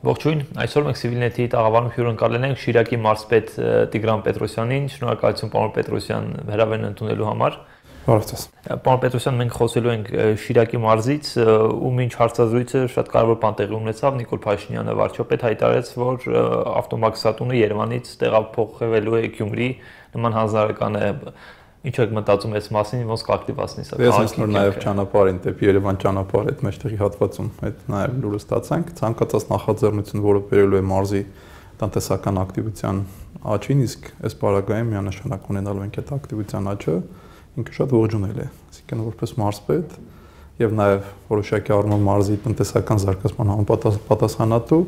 Ողջույն, այսօր մենք Civilnet-ի տաղավարում հյուրընկալել ենք Շիրակի մարզպետ Տիգրան Պետրոսյանին, շնորհակալություն պարոն Պետրոսյան հրավերն ընդունելու համար։ Բարև։ Պարոն Պետրոսյան, մենք խոսելու ենք Շիրակի մարզից, ում ինչ հարցազրույցը շատ կարևոր բան տեղի ունեցավ, Նիկոլ Փաշինյանը վարչապետ հայտարարեց, որ ավտոմաքսատունը Երևանից տեղափոխվելու է Գյումրի, նման հանձնարարական է։ Ինչ եք մտածում այս մասին, ոնց կակտիվացնի սա։ Ես այսօր նաև ճանապարհին դեպի Երևան ճանապարհ այդ մեջտեղի հատվածում այդ նաև լուրը ստացանք, ցանկացած նախաձեռնություն, որը բերելու է մարզի տնտեսական ակտիվության աճին, իսկ այս պարագայում միանշանակ ունենալու ենք այդ ակտիվության աճը, ինքը շատ ողջունել է, այսինքն որպես մարզպետ եւ նաև որոշակի առումով մարզի տնտեսական զարգացման համապատասխանատու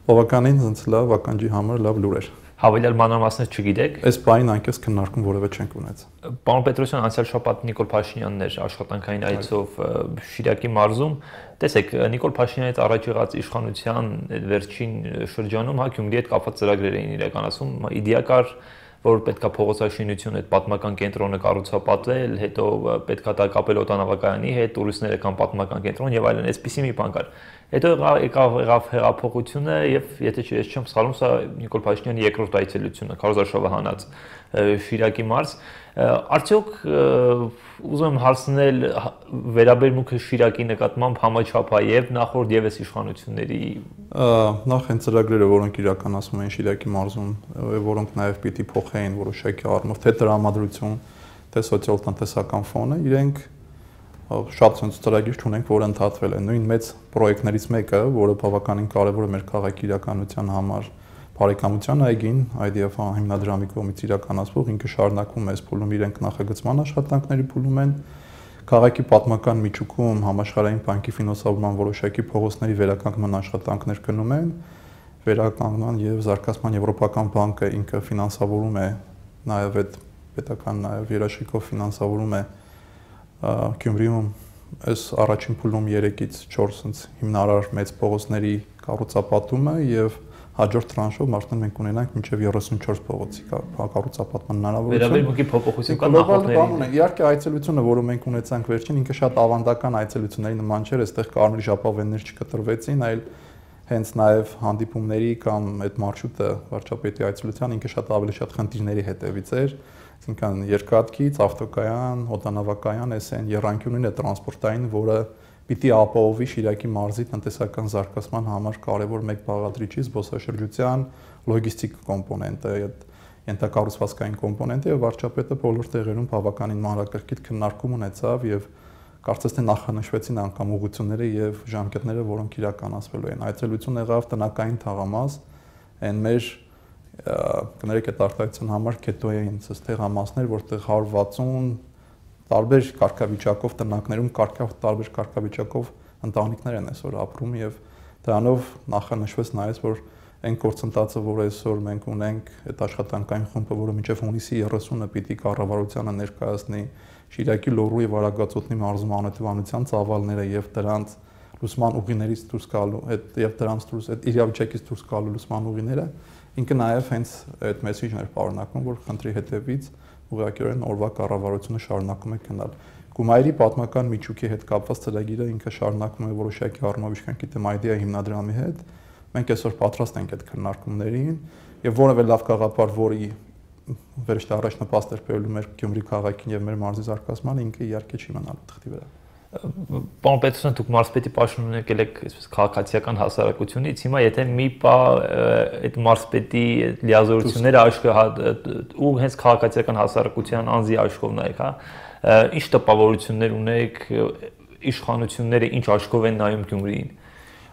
բավականին լավ ականջի համար լավ լուր էր։ Հավելյալ մանրամասներ չգիտեք։ Այս բանին այնքես քննարկում որևէ չենք ունեցել։ Պարոն Պետրոսյան, անցյալ շաբաթ Նիկոլ Փաշինյանն էր աշխատանքային այցով Շիրակի մարզում։ Տեսեք, Նիկոլ Փաշինյանից առաջ եղած իշխանության վերջին շրջանում Գյումրիի հետ կապված ծրագրեր էին իրականացում, իդեակար, որ պետքա փողոցաշինություն այդ պատմական կենտրոնը կառուցապատել, հետո պետքա դա կապել օդանավակայանի հետ, տուրիստները կան պատմական կենտրոն եւ այլն, այսպիսի մի բան կար։ Հետո եկավ հեղափոխությունը եւ եթե ես չեմ սխալվում, սա Նիկոլ Փաշինյանի երկրորդ այցելությունը, քարոզարշավը հանած Շիրակի մարզ։ Արդյոք ուզում եմ հարցնել վերաբերմունքը Շիրակի նկատմամբ համաչափ է եւ նախորդ եւս իշխանությունների նախ այն ծրագրերը, որոնք իրականացվում են Շիրակի մարզում, որոնք նաեւ պիտի փոխեին որոշակի առումով թե տրամադրություն, թե սոցիալ-տնտեսական ֆոնը, իրենք շատ ցույց ծրագիր ունենք, որը ընդհատվել է։ Նույն մեծ պրոյեկտներից մեկը, որը բավականին կարևոր է մեր քաղաքի իրականության համար, բարեկամության այգին, IDF հիմնադրամի կողմից իրականացվող, ինքը շարունակվում է այս փուլում իրենք նախագծման աշխատանքների փուլում են, քաղաքի պատմական միջուկում համաշխարհային բանկի ֆինանսավորման որոշակի փողոցների վերականգնման աշխատանքներ գնում են, վերականգնման եւ զարգացման եվրոպական բանկը ինքը ֆինանսավորում է նաեւ այդ պետական նաեւ երաշխիքով ֆինանսավորում է Գյումրիում այս առաջին փուլում 3-ից 4 ցած հիմնարար մեծ փողոցների կառուցապատումը եւ հաջորդ տրանշով մարդն մենք ունենանք մինչև 34 փողոցի կառուցապատման հնարավորություն։ Վերաբերմունքի փոփոխություն կա նախորդների։ Իհարկե այցելությունը, որը մենք ունեցանք վերջին, ինքը շատ ավանդական այցելությունների նման չէր, այստեղ կարմիր ժապավեններ չկտրվեցին, այլ հենց նաև հանդիպումների կամ այդ մարշրուտը վարչապետի այցելության ինքը շատ ավելի շատ խնդիրների հետևից էր, այսինքն երկաթգիծ, ավտոկայան, օդանավակայան, այս այն եռանկյունին է տրանսպորտային, որը պիտի ապահովի Շիրակի մարզի տնտեսական զարգացման համար կարևոր մեկ բաղադրիչի զբոսաշրջության լոգիստիկ կոմպոնենտը, ենթակառուցվածքային կոմպոնենտը եւ վարչապետը բոլոր տեղերում բավականին մանրակրկիտ քննարկում ունեցավ եւ կարծես թե նախանշվեցին անգամ ուղղությունները եւ ժամկետները, որոնք իրականացվելու են։ Այցելություն եղավ տնական թաղամաս, այն մեր կներեք այդ արտահայտության համար կետոյին տեղամասներ, որտեղ 160 տարբեր կարգավիճակով տնակներում տարբեր կարգավիճակով ընտանիքներ են այսօր ապրում եւ դրանով նախանշվեց նայած որ այն գործընթացը, որ այսօր մենք ունենք, այդ աշխատանքային խումբը, որը մինչև հունիսի 30-ը պիտի կառավարությանը ներկայացնի Շիրակի Լոռու եւ Արագածոտնի մարզում անօթևանության ծավալները եւ դրանց լուսման ուղիներից դուրս գալու, եւ դրանց դուրս այդ իրավիճակից դուրս գալու լուսման ուղիները, ինքը նաեւ հենց այդ մեսեջն էր պարունակում, որ խնդրի հետևից ուղղակիորեն օրվա կառավարությունը շարունակում է գնալ։ Գումարի պատմական միջուկի հետ կապված ծրագիրը ինքը շարունակում է որոշակի առումով իշխան գիտեմ IDEA հիմնադրամի հետ։ Մենք այսօր պատրաստ ենք այդ քննարկումներին եւ որևէ լավ գաղափար, որի վերջի առաջ նպաստ էր բերելու մեր Գյումրի քաղաքին եւ մեր մարզի զարգացմանը, ինքը իհարկե չի մնալու թղթի վրա։ Պարոն Պետրոսյան, դուք մարզպետի պաշտոն եկել եք այսպես քաղաքացիական հասարակությունից, հիմա եթե մի պա այդ մարզպետի լիազորությունները ու հենց քաղաքացիական հասարակության անձի աշխով նայեք, հա, ինչ տպավորություններ ունեք, իշխանությունները ինչ աշխով են նայում Գյումրիին։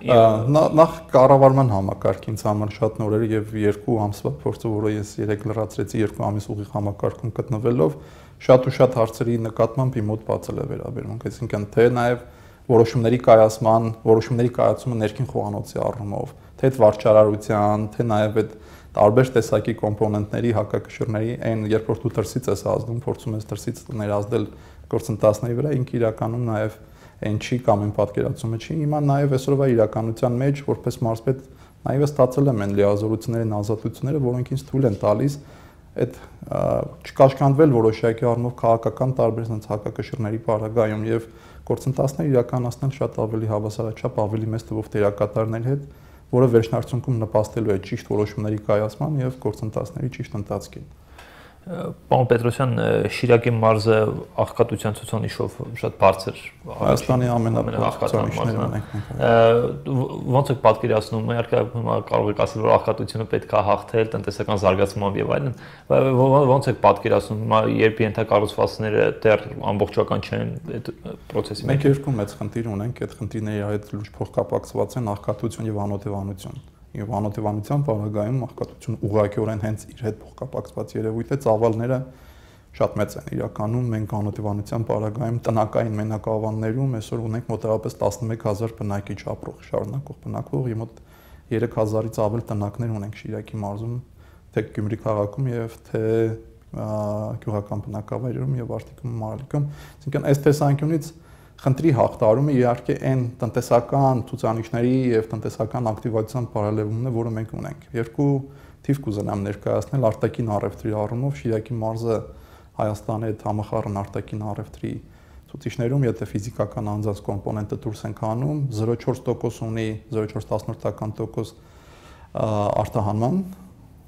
Նախ կառավարման համակարգ ինձ համար շատ նոր էր եւ 2 ամսվա փորձը, որը ես երեք լրացրեցի 2 ամիս ուղիղ համակարգում գտնվելով, շատ ու շատ հարցերի նկատմամբ իմ մոտ բացել է վերաբերմունք, այսինքն թե նաեւ որոշումների կայացումը ներքին խոհանոցի առումով, թե այդ վարչարարության, թե նաեւ այդ տարբեր տեսակի կոմպոնենտների հակակշիռների այն երբ որ դու դրսից ես ազդում, փորձում ես դրսից ներազդել գործընթացների վրա, ինքը իրականում նաեւ այն չի կամ այն պատկերացումը չի։ Հիմա նաև այսօրվա իրականության մեջ որպես մարզպետ նաև ստացել եմ այն լիազորություններն ազատությունները, որոնք ինձ թույլ են տալիս այդ չկաշկանդվել որոշակի առումով քաղաքական տարբեր sense հակակշիռների պարագայում եւ գործընթացներ իրականացնել շատ ավելի հավասարաչափ, ավելի մեծ թվով դերակատարների հետ, որը վերջնարդյունքում նպաստելու է ճիշտ որոշումների կայացման եւ գործընթացների ճիշտ ընթացքին։ Պարոն Պետրոսյան, Շիրակի մարզը աղքատության ցուցանիշով շատ բարձր Հայաստանի ամենաաղքատանիշներն ունենք։ Ոնց եք պատկերացնում, իհարկե կարող եք ասել, որ աղքատությունը պետք է հաղթել տնտեսական զարգացմամբ եւ այլն, ոնց եք պատկերացնում, երբ ենթակառուցվածքները դեռ ամբողջական չեն այդ process-ի մեջ։ Մենք երկու մեծ խնդիր ունենք, այդ խնդիրների հետ լուրջ փոխկապակցված են աղքատություն եւ անօթևանություն։ Եվ անօթևանության պարագայում աղքատություն ուղղակիորեն հենց իր հետ փոխկապակցված երևույթ է, ծավալները շատ մեծ են իրականում, մենք անօթևանության պարագայում տնական մենակավաններում այսօր ունենք մոտավորապես 11000 բնակիչ ապրող, շարունակող բնակվող եւ մոտ 3000-ից ավել տնակներ ունենք Շիրակի մարզում, թե Գյումրի քաղաքում եւ թե գյուղական բնակավայրերում եւ Արտիկում, Մարալիկում, այսինքն այս տեսանկյունից խնդրի հաղթարումը իհարկե այն տնտեսական ցուցանիշների եւ տնտեսական ակտիվացիան պարալելումն է, որը մենք ունենք։ Երկու թիվ կուզենամ ներկայացնել արտաքին առևտրի առումով Շիրակի մարզը Հայաստանի հետ համախառն արտաքին առևտրի ցուցիչներում, եթե ֆիզիկական անձանց կոմպոնենտը դուրս ենք անում, 0.4% ունի, 0.4% արտահանման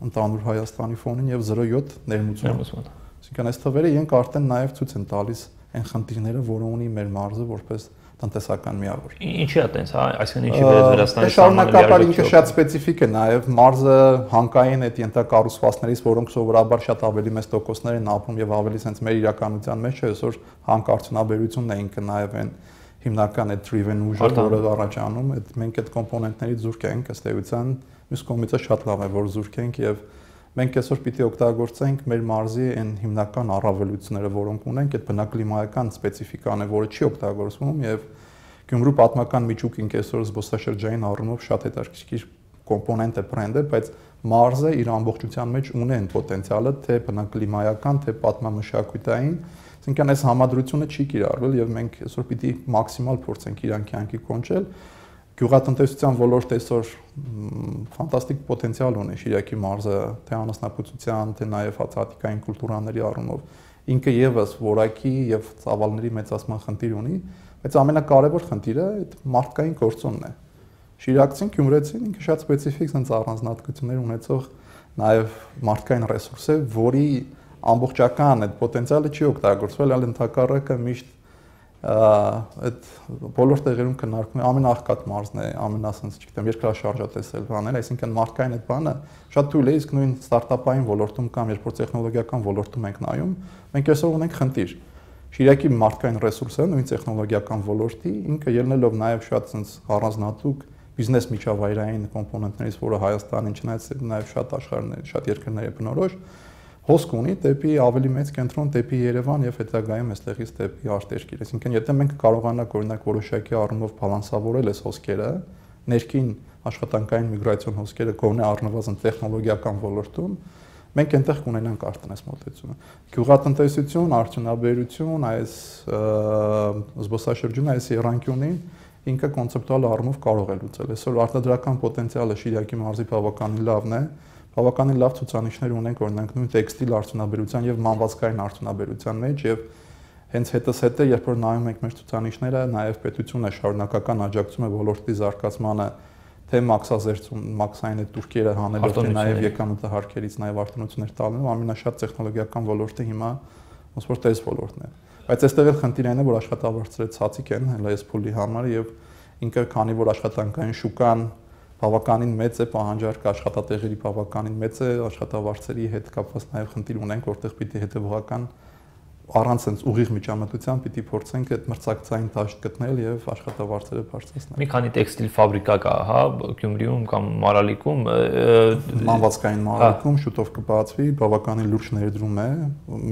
ընդհանուր Հայաստանի ֆոնին եւ 0.7 ներմուծման։ Այսինքն այս թվերը իրենք արդեն նաեւ ցույց են տալիս այն խնդիրները, որը ունի մեր մարզը որպես տնտեսական միավոր։ Ինչի՞ է տենց, այսինքն ինչի վերածվելաստանի շարունակաբար ինքը շատ սպეციფիկ է, նաև մարզը հանկային այդ ենթակառուցվածքներից, որոնք սովորաբար շատ ավելի մեծ տոկոսներ են ապրում եւ ավելի sense մեր իրականության մեջ է, այսօր հանքարդյունաբերությունն է ինքը նաև այն հիմնական այդ driven ուժը, որը առաջանում, այդ մենք այդ կոմպոնենտներից զուրկ ենք, ըստ էության, մյուս կողմից շատ լավ է, որ զուրկ ենք եւ մենք այսօր պիտի օգտագործենք մեր մարզի այն հիմնական առավելությունները, որոնք ունենք, այդ բնակլիմայական սպეციფիկան է, որը չի օգտագործվում եւ Գյումրու պատմական միջուկին այսօր զբոսաշրջային առումով շատ հետաքրքիր կոմպոնենտ է, բրենդ է, բայց մարզը իր ամբողջության մեջ ունի այն պոտենցիալը, թե բնակլիմայական, թե պատմամշակութային, այսինքն այս համադրությունը չի կիրառվել եւ մենք այսօր պիտի մաքսիմալ փորձենք իրան կյանքի կոնչել։ Գյուղատնտեսության ոլորտը այսօր ֆանտաստիկ պոտենցիալ ունի Շիրակի մարզը, թե անասնապուծության, թե նաև հացահատիկային կուլտուրաների առումով։ Ինքը եւս որակի եւ ծավալների մեծացման խնդիր ունի, բայց ամենակարևոր խնդիրը այդ մարդկային գործոնն է։ Շիրակցին, գյումրեցին ինքը շատ սպეციფիկ sense առանձնահատկություններ ունեցող նաև մարդկային ռեսուրս է, որի ամբողջական այդ պոտենցիալը չի օգտագործվել, այլ ընդհակառակը միշտ այդ բոլոր տեղերում քննարկվում է ամենաաղքատ մարզն է, ամենասենց, չգիտեմ, երկրաշարժատեսել բաներ, այսինքն մարդկային այդ բանը շատ թույլ է, իսկ նույն ստարտափային ոլորտում կամ երբ որ տեխնոլոգիական ոլորտում ենք նայում, մենք այսօր ունենք խնդիր։ Շիրակի մարդկային ռեսուրսը, նույն տեխնոլոգիական ոլորտի, ինքը ելնելով նաև շատ sense առանձնահատուկ բիզնես միջավայրային կոմպոնենտներից, որը Հայաստանին չնայած նաև շատ աշխարհներ, շատ երկրներ է բնորոշ, հոսք ունի դեպի ավելի մեծ կենտրոն, դեպի Երևան եւ հետագայում այստեղից դեպի արտերկիր։ Այսինքն եթե մենք կարողանանք օրինակ որոշակի առումով բալանսավորել այս հոսքերը, ներքին աշխատանքային միգրացիոն հոսքերը կողմնի առնվազն տեխնոլոգիական ոլորտում, մենք այնտեղ կունենանք արդեն այս մոտեցումը։ Գյուղատնտեսություն, արդյունաբերություն, այս զբոսաշրջությունը, այս երանգյունին ինքը կոնցեպտուալ առումով կարող է լուծել։ Այսօր արտադրական պոտենցիալը Շիրակի մարզի բավականին լավն է։ Բավականին լավ ցուցանիշներ ունենք օրինակ նույն տեքստիլ արդյունաբերության եւ մանվածքային արդյունաբերության մեջ եւ հենց հետը երբ որ նայում ենք մեր ցուցանիշները նաեւ պետությունը շարունակական աջակցում է ոլորտի զարգացմանը թե մաքսային այդ турքերը հանելով թե նաեւ եկամտահարկերից նաեւ արտոնություններ տալով ամենաշատ տեխնոլոգիական ոլորտը հիմա ոնց որ տես ոլորտն է բայց այստեղ էլ խնդիրն է որ աշխատավարձերը ցածիկ են հենց այս փուլի համար եւ ինքը քանի որ աշխատանքային շուկան բավականին մեծ է պահանջարկը աշխատատեղերի բավականին մեծ է աշխատավարձերի հետ կապված նաև խնդիր ունենք որտեղ պիտի հետևողական առանց sense ուղիղ միջամտության պիտի փորձենք այդ մրցակցային դաշտ գտնել եւ աշխատավարձերը բարձրացնել։ Մի քանի տեքստիլ ֆաբրիկա կա, հա, Գյումրիում կամ Մարալիկում, մանվածքային Մարալիկում շուտով կբացվի, բավականին լուրջ ներդրում է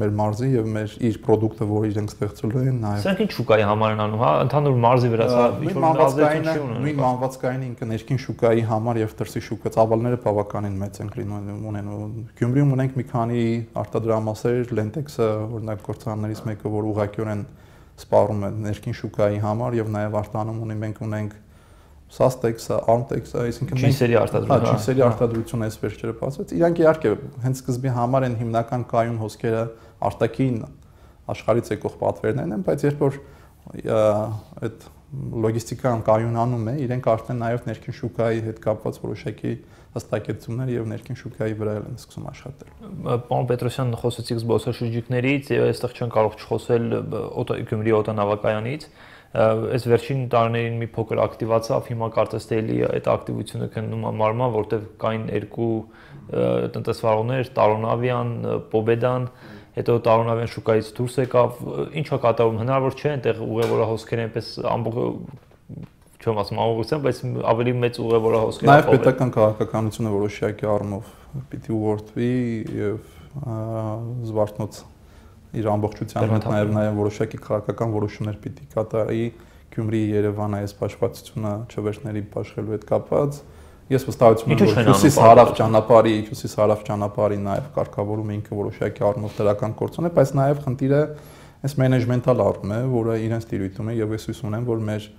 մեր մարզի եւ մեր իր product-ը, որը իրենք ստեղծելու են նաեւ։ Սրանք ինչ շուկայի համար են անում, հա, ընդհանուր մարզի վրա նույն մանվածքային ինքը ներքին շուկայի համար եւ դրսի շուկա ծավալները բավականին մեծ են ունենում։ Գյումրիում ունենք մի քանի արտադրամասեր, Lentex-ը օրինակ գործարաններից մեկը, որ ուղղակիորեն սպառում է ներքին շուկայի համար եւ նաեւ արտանում ունի մենք ունենք Sastex-ը, Armtex-ը, այսինքն չինսերի արտադրություն, չինսերի արտադրությունը այս վերջերը բացվեց։ Իրանք իհարկե հենց սկզբի համար են հիմնական կայուն հոսքերը արտաքին աշխարհից եկող պատվերներն են, բայց երբ որ այդ լոգիստիկան կայունանում է, իրենք արդեն նաև ներքին շուկայի հետ կապված որոշակի հստակեցումներ եւ ներքին շուկայի վրա են սկսում աշխատել։ Պարոն Պետրոսյան, խոսեցիք զբոսաշրջիկներից, եւ այստեղ չեն կարող չխոսել Գյումրի օդանավակայանից։ Այս վերջին տարիներին մի փոքր ակտիվացավ, հիմա կարծես թե էլի այդ ակտիվությունը քննում է մարման, որտեղ կային երկու տնտեսվարողներ, Տարոնավյան, Պոբեդան, հետո Տարոնավյան շուկայից դուրս եկավ, ինչ է կատարում, հնարավոր չէ այնտեղ ուղևորահոսքերը այնպես չեմ ասում ամբողջությամբ, բայց ավելի մեծ ուղևորահոսքեր նաև պետական քաղաքականությունը որոշակի առումով պիտի ուղղորդվի եւ Զվարթնոց իր ամբողջությամբ նաև որոշակի քաղաքական որոշումներ պիտի կատարի Գյումրի Երևան այս պաշտպանությունը չվերթների պաշտելու հետ կապված։ Ես վստահություն ունեմ, որ հյուսիս-հարավ ճանապարհի նաև կարգավորում ինքը որոշակի առումով դրական կորցուն է, բայց նաև խնդիրը այս մենեջմենտալ առում է, որը իրենց տիրույթում է եւ ես հույս ունեմ, որ մեր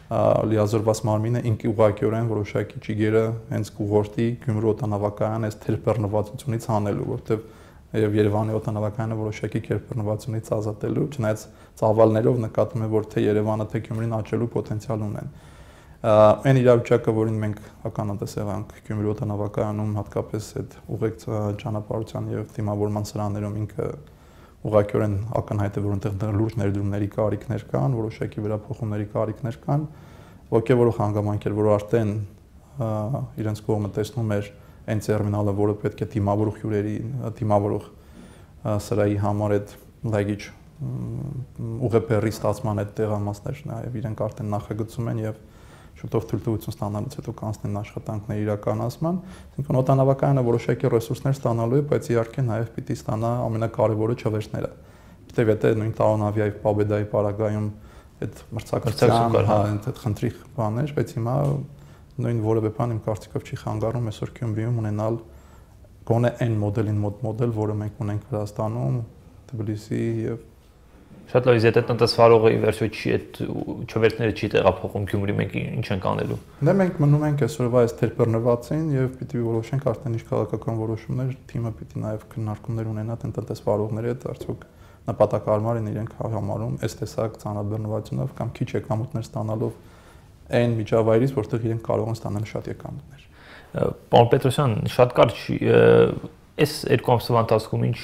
լիազորված մարմինը ինքը ուղղակիորեն որոշակի ճիգերը հենց կուղորտի Գյումրի օդանավակայան այս թերբեռնվածությունից հանելու, որտեղ եւ Երևանի օդանավակայանը որոշակի թերբեռնվածությունից ազատելու, չնայած ծավալներով նկատում է, որ թե Երևանը, թե Գյումրին աճելու պոտենցիալ ունեն։ Այն իրավիճակը, որին մենք ականատես եղանք Գյումրի օդանավակայանում, հատկապես այդ ուղեկ ճանապարհության եւ դիմավորման սրաներում ինքը ուղղակիորեն ակնհայտ է, որ այնտեղ լուրջ ներդրումների կարիքներ կան, որոշակի վերափոխումների կարիքներ կան, ոգևորող հանգամանքեր, որ արդեն իրենց կողմը տեսնում էր այն տերմինալը, որը պետք է դիմավորող հյուրերի, դիմավորող սրահի համար այդ լագիչ ուղեբեռի ստացման այդ տեղամասներ նաև իրենք արդեն նախագծում են եւ շուտով թույլտվություն ստանալուց հետո կանցնեն աշխատանքների իրականացման, այսինքն օդանավակայանը որոշակի ռեսուրսներ ստանալու է, բայց իհարկե նաև պիտի ստանա ամենակարևորը չվերթները։ Որտեւ եթե նույն Տարոնավյայի Պաբեդայի պարագայում այդ մրցակցության, այդ խնդրի բաներ, բայց հիմա նույն որևէ բան իմ կարծիքով չի խանգարում այսօր Գյումրիում ունենալ գոնե այն մոդելին մոդել, որը մենք ունենք Վրաստանում, Թբիլիսի եւ Շատ լավ, եթե տնտեսվարողը ի վերջո չի այդ չվերթները չի տեղափոխում Գյումրի, մենք ինչ ենք անելու։ Դե մենք մնում ենք այսօրվա այս թերբեռնվածին եւ պիտի որոշենք արդեն ինչ քաղաքական որոշումներ, թիմը պիտի նաեւ քննարկումներ ունենա տնտեսվարողների հետ, արդյոք նպատակարար են իրենք համարում այս տեսակ ցանաբեռնվածությունով կամ քիչ եկամուտներ ստանալով այն միջավայրից, որտեղ իրենք կարող են ստանալ շատ եկամուտներ։ Պարոն Պետրոսյան, շատ կարճ այս երկու ամսվա ընթացքում ինչ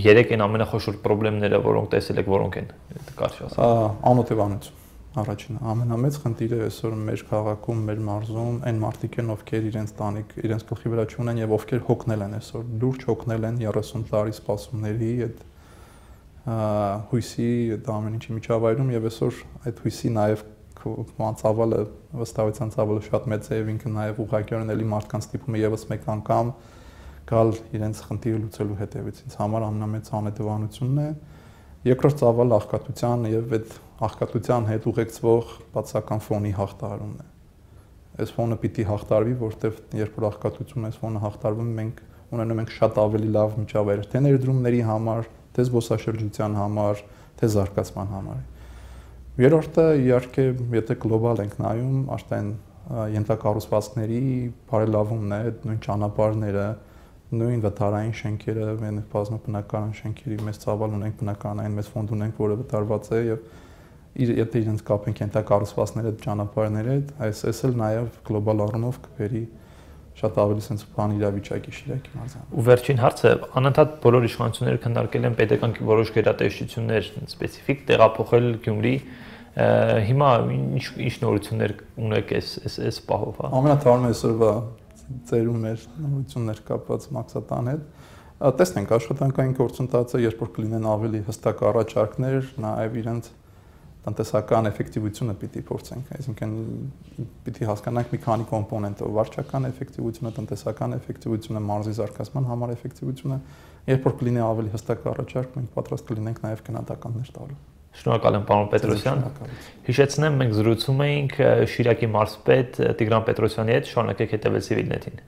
3 են ամենախոշոր խնդիրները, որոնք տեսել եք, որոնք են կարճ ասած։ Անօթևանություն առաջինը, ամենամեծ խնդիրը այսօր մեր քաղաքում, մեր մարզում այն մարդիկ են, ովքեր իրենց տանիք, իրենց գլխի վրա չունեն եւ ովքեր հոգնել են այսօր, լուրջ հոգնել են 30 տարի սպասումների այդ հույսի, այդ ամեն ինչի միջավայրում եւ այսօր այդ հույսի նաեւ ծավալը, վստահության ծավալը շատ մեծ է եւ ինքը նաեւ ուղղակիորեն էլի մարդկանց ստիպում է եւս մեկ անգամ գալ իրենց խնդիրը լուծելու հետևից։ Ինձ համար ամենամեծ անհետևանությունն է։ Երկրորդ ծավալը աղքատության եւ այդ աղքատության հետ ուղեկցվող բացական ֆոնի հաղթահարումն է։ Այս ֆոնը պիտի հաղթարվի, որտեվ երբ որ աղքատությունը այս ֆոնը հաղթարվում, մենք ունենում ենք շատ ավելի լավ միջավայր թե ներդրումների համար, թե զբոսաշրջության համար, թե զարգացման համար։ Երրորդը իհարկե, եթե գլոբալ ենք նայում, արդեն ենթակառուցվածքների բարելավումն է, նույն ճանապարհները, նույն վթարային շենքերը, մենք բազմաբնակարան շենքերի մեծ ծավալ ունենք, բնականային մեծ ֆոնդ ունենք, որը վտարված է եւ եթե իրենց կապենք ենթակառուցվածքների հետ ճանապարհների հետ, այս էլ նաեւ գլոբալ առումով կբերի շատ ավելի sense բան իրավիճակի Շիրակի մարզանում։ Ու վերջին հարցը, անընդհատ բոլոր իշխանությունները քննարկել են պետական որոշ գերատեսչություններ սպეციფიկ տեղափոխել Գյումրի։ Հիմա ինչ նորություններ ունեք այս պահով, հա։ Ամենաթարմը այսօրվա ծերում մեր նորություններ կապված Մաքսատան հետ։ Տեսնենք աշխատանքային գործընթացը, երբ որ կլինեն ավելի հստակ առաջարկներ, նաև իրենց տնտեսական էֆեկտիվությունը պիտի փորձենք, այսինքն պիտի հասկանանք մի քանի կոմպոնենտով՝ վարչական էֆեկտիվությունը, տնտեսական էֆեկտիվությունը, մարզի զարգացման համար էֆեկտիվությունը, երբ որ կլինի ավելի հստակ առաջարկ, մենք պատրաստ կլինենք նաև գնահատականներ տալու։ Շնորհակալ եմ, պարոն Պետրոսյան։ Հիշեցնեմ, մենք զրուցում էինք Շիրակի մարզպետ Տիգրան Պետրոսյանի հետ, շարունակեք հետևել Civilnet-ին։